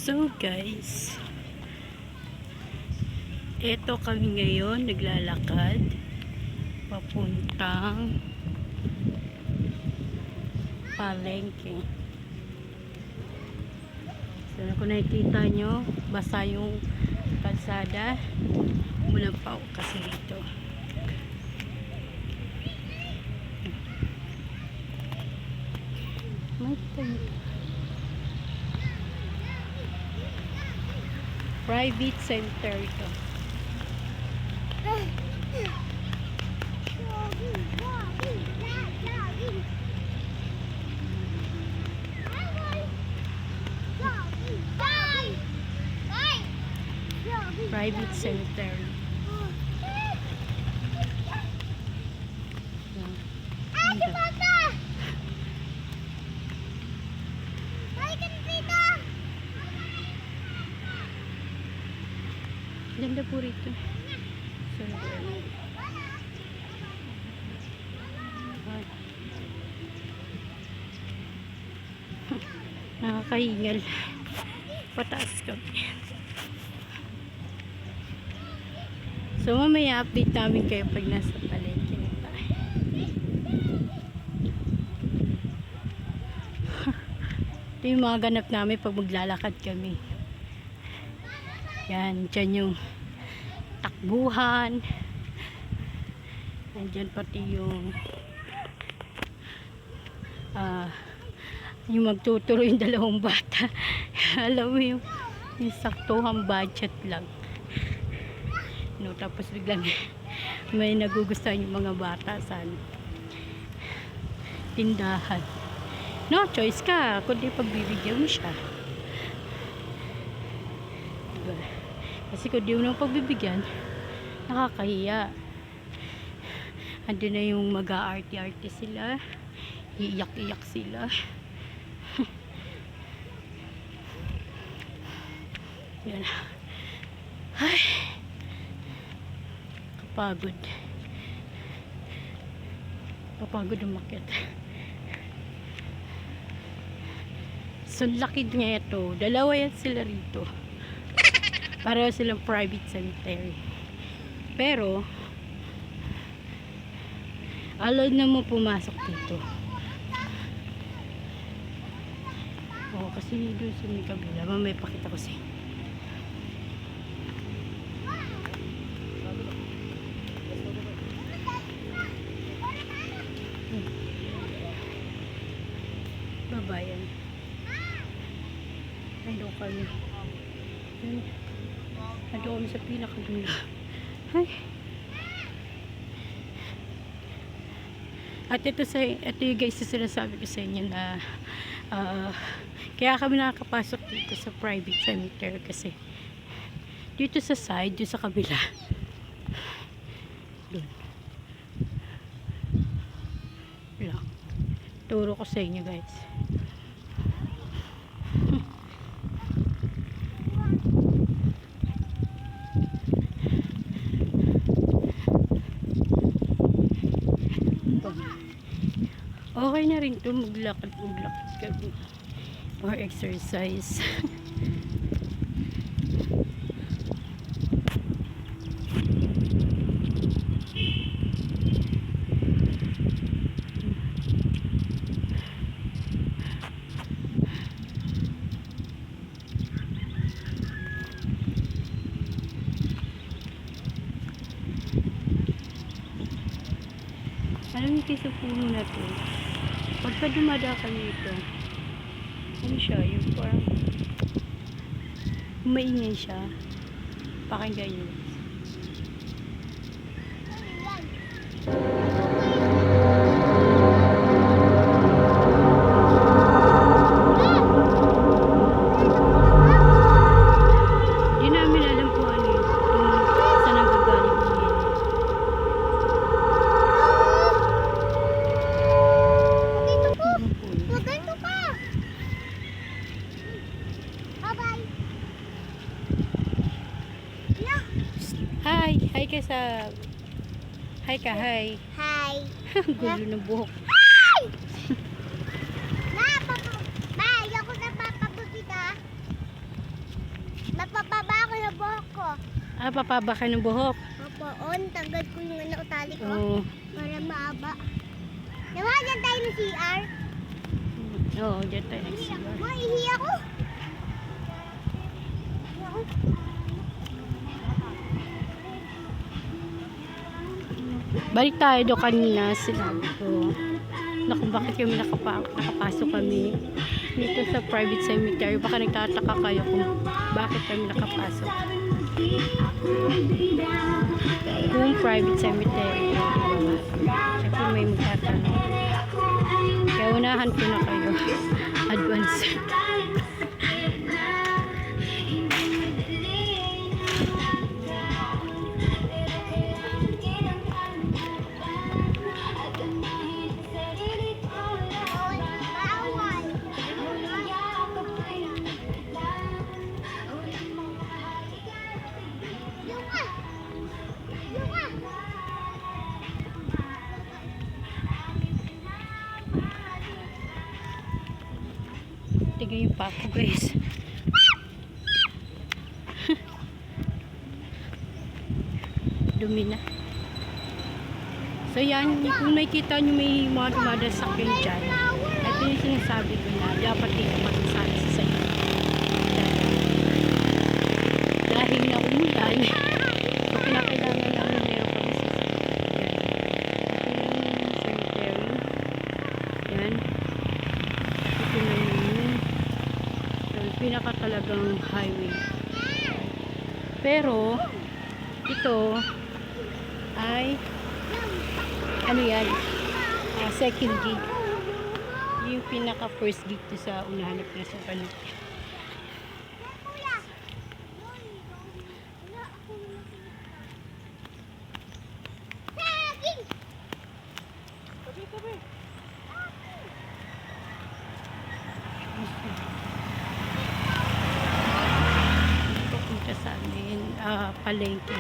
So guys, eto kami ngayon naglalakad papuntang palengke. So kung nakikita nyo, basa yung kalsada, mulampaw kasi dito. May private center ito. Private cemetery. Ganda po rito. So, nakakahingal. Pataas kami. So mamaya update namin kayo pag nasa palengke na tayo. Ito yung mga ganap namin pag maglalakad kami. Yan, dyan yung takbuhan. Andyan pati yung magtuturo yung dalawang bata. Alam mo yung saktuhang budget lang. No, tapos biglang may nagugustuhan yung mga bata sa tindahan. No choice ka, kundi pagbibigyan mo siya. Diba? Kasi kung di mo nang pagbibigyan, nakakahiya. Andun na yung mag-aarte-arte sila, iiyak-iyak sila. Yan. Ay, kapagod umakyat. So laki niya ito, dalawa yan sila rito, pareho silang private cemetery, pero allowed na mo pumasok dito. Kasi doon sa may kabila, mamaya pakita ko sa inyo. Babayan. Nandun kami. Nandun kami sa pinakadulo. Ay. At ito yung guys, sinasabi ko sa inyo na kaya kami nakakapasok dito sa private cemetery kasi dito sa side, dito sa kabila. Doon. Lang. Turo ko sa inyo guys. Okay na rin ito, maglakad kami or exercise. Alam niyo sa puno na to, pagka dumada kami ito, ano siya, yung parang maingay siya, pakinggan nyo. Di namin alam kung ano yun, kung saan nagagaling yung yun. Hi ka sa... Hi ka, hi. Hi. Gulo ng buhok. Hi! Ayoko na papabuti ka. Papaba ka ng buhok. Opo, tagad ko yung utali ko. Oo. Para maaba. Diba, dyan tayo ng CR? Oo, dyan tayo nagsiba. Maihi ako. Balik tayo doon kanina, sinabi ko. Naku, bakit kami nakapasok kami dito sa private cemetery. Baka nagtataka kayo kung bakit kami nakapasok. Kung private cemetery. Siyempre may magtatanong. Kaya unahan ko na kayo. Advance. Tigay yung pako, guys. Dumi na. So yan, kung nakikita nyo may mga dumadasakyan dyan, ito yung sinasabi ko na dapat dito magsasali sa inyo. Dahil na umulan, so kinakailangan namin meron kami sa cemetery. Yan. Ito na yun. Pinaka talagang highway. Pero ito ay ano yan, second gate. Yung pinaka first gate to sa unahan na pinasukan. Pupunta sa amin palengke.